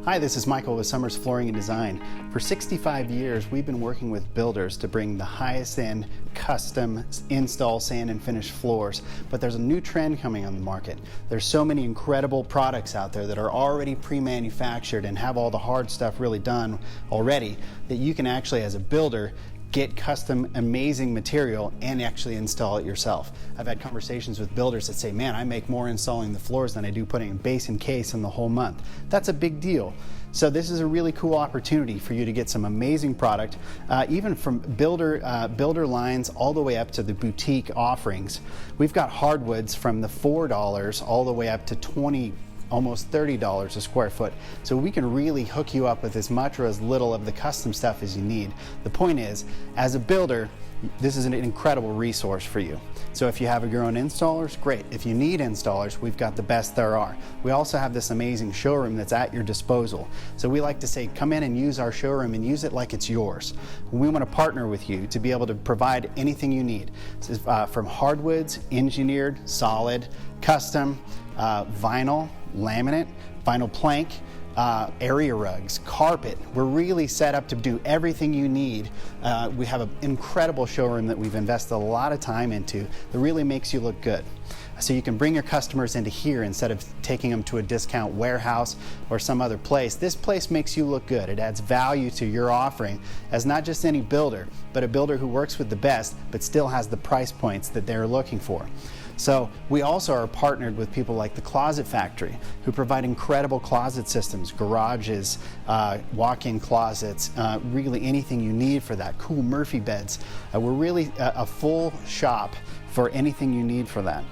Hi, this is Michael with Summers Flooring and Design. For 65 years, we've been working with builders to bring the highest end custom install sand and finish floors. But there's a new trend coming on the market. There's so many incredible products out there that are already pre-manufactured and have all the hard stuff really done already that you can actually, as a builder, get custom amazing material and actually install it yourself. I've had conversations with builders that say, man, I make more installing the floors than I do putting base and case in the whole month. That's a big deal. So this is a really cool opportunity for you to get some amazing product, even from builder lines all the way up to the boutique offerings. We've got hardwoods from the $4 all the way up to $20, almost $30 a square foot. So we can really hook you up with as much or as little of the custom stuff as you need. The point is, as a builder, this is an incredible resource for you. So if you have your own installers, great. If you need installers, we've got the best there are. We also have this amazing showroom that's at your disposal. So we like to say, come in and use our showroom and use it like it's yours. We want to partner with you to be able to provide anything you need. From hardwoods, engineered, solid, custom, vinyl, laminate, vinyl plank, area rugs, carpet. We're really set up to do everything you need. We have an incredible showroom that we've invested a lot of time into that really makes you look good. So you can bring your customers into here instead of taking them to a discount warehouse or some other place. This place makes you look good. It adds value to your offering as not just any builder, but a builder who works with the best but still has the price points that they're looking for. So we also are partnered with people like the Closet Factory, who provide incredible closet systems, garages, walk-in closets, really anything you need for that. Cool Murphy beds. We're really a full shop for anything you need for that.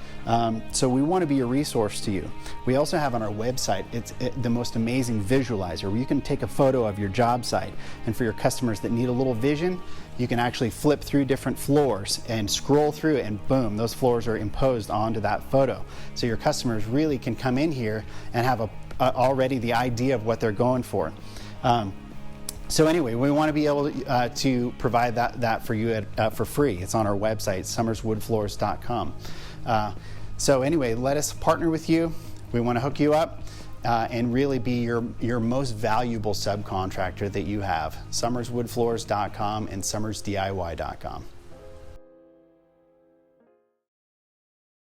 So we want to be a resource to you. We also have on our website, it's the most amazing visualizer where you can take a photo of your job site, and for your customers that need a little vision, you can actually flip through different floors and scroll through, and boom, those floors are imposed onto that photo. So your customers really can come in here and have already the idea of what they're going for. So anyway, we want to be able to provide that for you for free. It's on our website, summerswoodfloors.com. So anyway, let us partner with you. We want to hook you up and really be your most valuable subcontractor that you have. summerswoodfloors.com and summersdiy.com.